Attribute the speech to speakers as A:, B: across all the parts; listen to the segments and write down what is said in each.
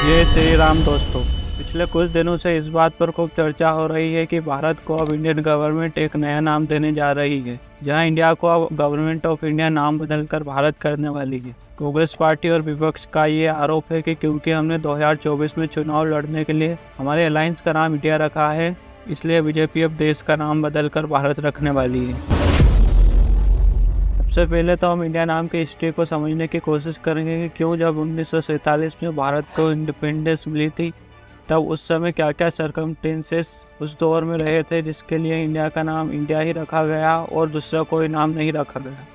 A: जय श्री राम दोस्तों। पिछले कुछ दिनों से इस बात पर खूब चर्चा हो रही है कि भारत को अब इंडियन गवर्नमेंट एक नया नाम देने जा रही है, जहां इंडिया को अब गवर्नमेंट ऑफ इंडिया नाम बदलकर भारत करने वाली है। कांग्रेस पार्टी और विपक्ष का ये आरोप है कि क्योंकि हमने 2024 में चुनाव लड़ने के लिए हमारे अलायंस का नाम इंडिया रखा है, इसलिए बीजेपी अब देश का नाम बदलकर भारत रखने वाली है। सबसे पहले तो हम इंडिया नाम की हिस्ट्री को समझने की कोशिश करेंगे कि क्यों जब 1947 में भारत को इंडिपेंडेंस मिली थी, तब उस समय क्या क्या सर्कमस्टेंसेस उस दौर में रहे थे जिसके लिए इंडिया का नाम इंडिया ही रखा गया और दूसरा कोई नाम नहीं रखा गया।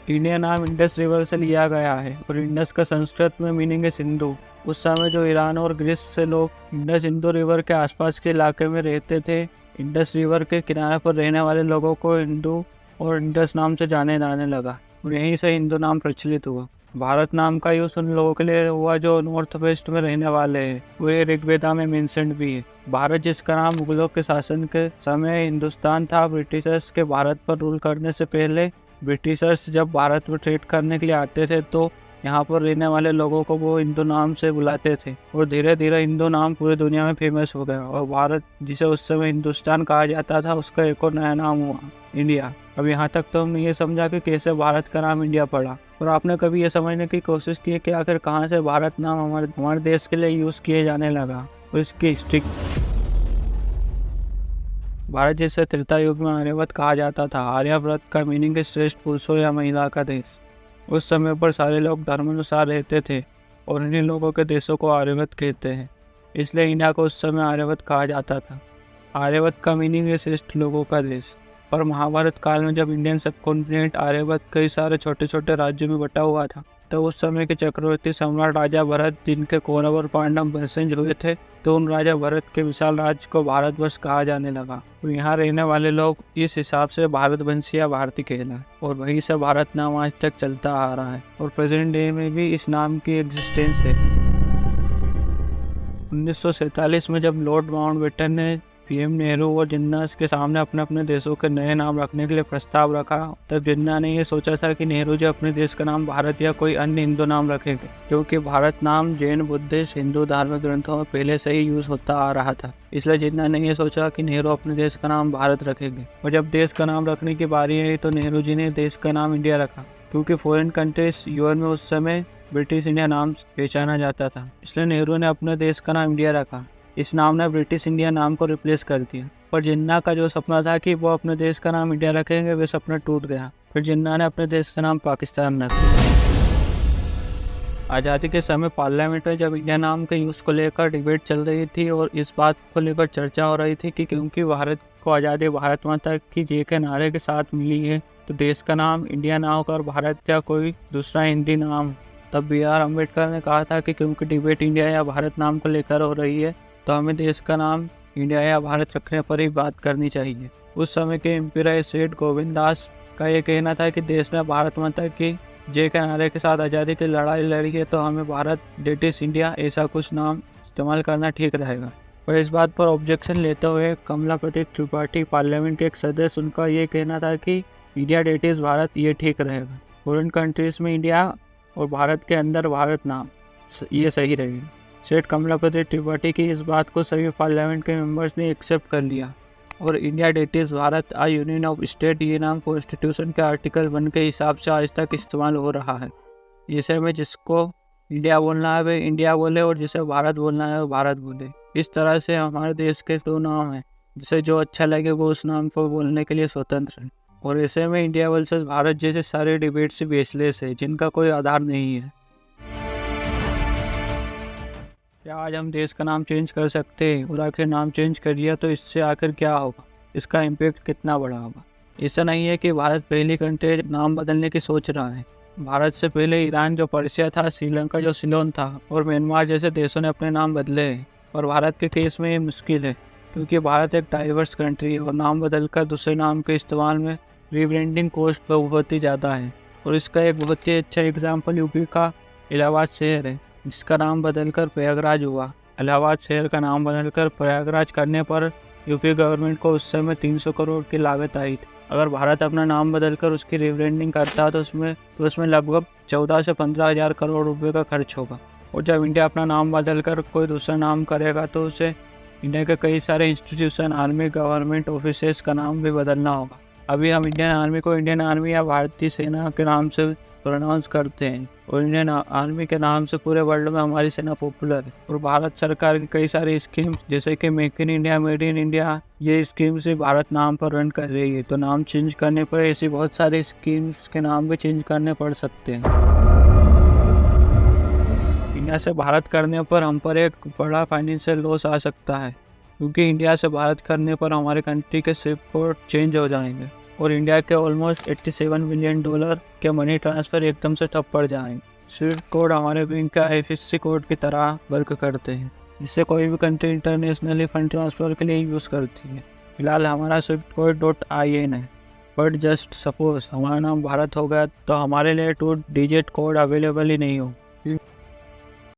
A: इंडिया नाम इंडस रिवर से लिया गया है और इंडस का संस्कृत में मीनिंग है सिंधु। उस समय जो ईरान और ग्रीस से लोग इंडस सिंधु रिवर के आसपास के इलाके में रहते थे, इंडस रिवर के किनारे पर रहने वाले लोगों को हिंदू और इंडस नाम से जाने लगा और यहीं से हिंदू नाम प्रचलित हुआ। भारत नाम का यूज उन लोगों के लिए हुआ जो नॉर्थ वेस्ट में रहने वाले हैं, वे ऋग्वेदा में मेंशन्ड भी है। भारत जिसका नाम मुगलों के शासन के समय हिंदुस्तान था, ब्रिटिशर्स के भारत पर रूल करने से पहले ब्रिटिशर्स जब भारत में ट्रेड करने के लिए आते थे तो यहाँ पर रहने वाले लोगों को वो हिंदू नाम से बुलाते थे और धीरे धीरे हिंदू नाम पूरी दुनिया में फेमस हो गया और भारत जिसे उस समय हिंदुस्तान कहा जाता था उसका एक और नया नाम हुआ इंडिया। अब यहाँ तक तो हमने ये समझा कि कैसे भारत का नाम इंडिया पड़ा, और आपने कभी ये समझने की कोशिश की कि आखिर कहाँ से भारत नाम हमारे देश के लिए यूज़ किए जाने लगा और इसकी हिस्ट्री। भारत जिसे त्रेता युग में आर्यव्रत कहा जाता था, आर्यव्रत का मीनिंग है श्रेष्ठ पुरुषों या महिला का देश। उस समय पर सारे लोग धर्मानुसार रहते थे और इन्हीं लोगों के देशों को आर्यव्रत कहते हैं, इसलिए इंडिया को उस समय आर्यव्रत कहा जाता था। आर्यव्रत का मीनिंग है श्रेष्ठ लोगों का देश। और महाभारत काल में जब इंडियन सब कॉन्टिनेंट आर्यव्रत कई सारे छोटे छोटे राज्यों में बटा हुआ था, तो उस समय के चक्रवर्ती सम्राट राजा भरत, जिनके कौरव और पांडव वंशज हुए थे, तो उन राजा भरत के विशाल राज्य को भारतवर्ष कहा जाने लगा और यहाँ रहने वाले लोग इस हिसाब से भारतवंशी या भारतीय कहलाए और वहीं से भारत नाम आज तक चलता आ रहा है और प्रेजेंट डे में भी इस नाम की एग्जिस्टेंस है। 1947 में जब लॉर्ड माउंटबेटन ने पीएम नेहरू और जिन्ना के सामने अपने अपने देशों के नए नाम रखने के लिए प्रस्ताव रखा, तब जिन्ना ने यह सोचा था कि नेहरू जी अपने देश का नाम भारत या कोई अन्य हिंदू नाम रखेंगे, क्योंकि भारत नाम जैन, बुद्धिस्ट, हिंदू धार्मिक ग्रंथों में पहले से ही यूज होता आ रहा था। इसलिए जिन्ना ने यह सोचा कि नेहरू अपने देश का नाम भारत रखेंगे और जब देश का नाम रखने की बारी आई तो नेहरू जी ने देश का नाम इंडिया रखा, क्योंकि फॉरेन कंट्रीज यूएन में उस समय ब्रिटिश इंडिया नाम पहचाना जाता था, इसलिए नेहरू ने अपने देश का नाम इंडिया रखा। इस नाम ने ब्रिटिश इंडिया नाम को रिप्लेस कर दिया। पर जिन्ना का जो सपना था कि वो अपने देश का नाम इंडिया रखेंगे, वे सपना टूट गया। फिर जिन्ना ने अपने देश का नाम पाकिस्तान रखा। आज़ादी के समय पार्लियामेंट में जब इंडिया नाम के यूज़ को लेकर डिबेट चल रही थी और इस बात को लेकर चर्चा हो रही थी कि क्योंकि भारत को आज़ादी भारत माता की जय के नारे के साथ मिली है, तो देश का नाम इंडिया ना होकर भारत या कोई दूसरा हिंदी नाम। तब BR अम्बेडकर ने कहा था कि क्योंकि डिबेट इंडिया या भारत नाम को लेकर हो रही है, तो हमें देश का नाम इंडिया या भारत रखने पर ही बात करनी चाहिए। उस समय के एम्पियर सेठ गोविंद दास का ये कहना था कि देश ने भारत माता की जय के नारे के साथ आज़ादी की लड़ाई लड़ी है, तो हमें भारत डेट इज इंडिया ऐसा कुछ नाम इस्तेमाल करना ठीक रहेगा। और इस बात पर ऑब्जेक्शन लेते हुए कमलापति त्रिपाठी पार्लियामेंट के एक सदस्य, उनका ये कहना था कि इंडिया डेट इज भारत ये ठीक रहेगा। फॉरेन कंट्रीज में इंडिया और भारत के अंदर भारत नाम ये सही रहेगा। सेठ कमलापति त्रिपाठी की इस बात को सभी पार्लियामेंट के मेंबर्स ने एक्सेप्ट कर लिया और India that is Bharat a union of state ये नाम कॉन्स्टिट्यूशन के आर्टिकल 1 के हिसाब से आज तक इस्तेमाल हो रहा है। इसे में जिसको इंडिया बोलना है वे इंडिया बोले और जिसे भारत बोलना है वो भारत बोले। इस तरह से हमारे देश के 2 नाम हैं, जिसे जो अच्छा लगे वो उस नाम को बोलने के लिए स्वतंत्र है। और ऐसे में इंडिया वर्सेस भारत जैसे सारे डिबेट से बेसलेस है, जिनका कोई आधार नहीं है। क्या आज हम देश का नाम चेंज कर सकते हैं? और आखिर नाम चेंज कर दिया तो इससे आखिर क्या होगा, इसका इम्पैक्ट कितना बड़ा होगा? ऐसा नहीं है कि भारत पहली कंट्री नाम बदलने की सोच रहा है। भारत से पहले ईरान जो पर्शिया था, श्रीलंका जो सिलोन था और म्यांमार जैसे देशों ने अपने नाम बदले हैं। और भारत के केस में ये मुश्किल है, क्योंकि भारत एक डाइवर्स कंट्री है और नाम बदलकर दूसरे नाम के इस्तेमाल में रीब्रांडिंग कॉस्ट बहुत ही ज़्यादा है। और इसका एक बहुत ही अच्छा एग्जाम्पल यूपी का इलाहाबाद शहर है, जिसका नाम बदलकर प्रयागराज हुआ। इलाहाबाद शहर का नाम बदलकर प्रयागराज करने पर यूपी गवर्नमेंट को उस समय 300 करोड़ की लागत आई थी। अगर भारत अपना नाम बदलकर उसकी रीब्रांडिंग करता तो उसमें लगभग 14 से 15 हज़ार करोड़ रुपए का खर्च होगा। और जब इंडिया अपना नाम बदल कर कोई दूसरा नाम करेगा तो उसे इंडिया के कई सारे इंस्टीट्यूशन, आर्मी, गवर्नमेंट ऑफिसेस का नाम भी बदलना होगा। अभी हम इंडियन आर्मी को इंडियन आर्मी या भारतीय सेना के नाम से प्रोनाउंस करते हैं और इंडियन आर्मी के नाम से पूरे वर्ल्ड में हमारी सेना पॉपुलर है। और भारत सरकार की कई सारी स्कीम्स जैसे कि make in India, made in India, ये स्कीम से भारत नाम पर रन कर रही है। तो नाम चेंज करने पर ऐसी बहुत सारी स्कीम्स के नाम भी चेंज करने पड़ सकते हैं। इंडिया से भारत करने पर हम पर एक बड़ा फाइनेंशियल लॉस आ सकता है, क्योंकि इंडिया से भारत करने पर हमारे कंट्री के स्विफ्ट कोड चेंज हो जाएंगे और इंडिया के ऑलमोस्ट $87 बिलियन के मनी ट्रांसफ़र एकदम से ठप पड़ जाएंगे। स्विफ्ट कोड हमारे बैंक का IFSC कोड की तरह वर्क करते हैं, जिससे कोई भी कंट्री इंटरनेशनली फंड ट्रांसफ़र के लिए यूज़ करती है। फिलहाल हमारा स्विफ्ट कोड .in है, बट जस्ट सपोज हमारा नाम भारत हो गया तो हमारे लिए 2 डिजिट कोड अवेलेबल ही नहीं हो।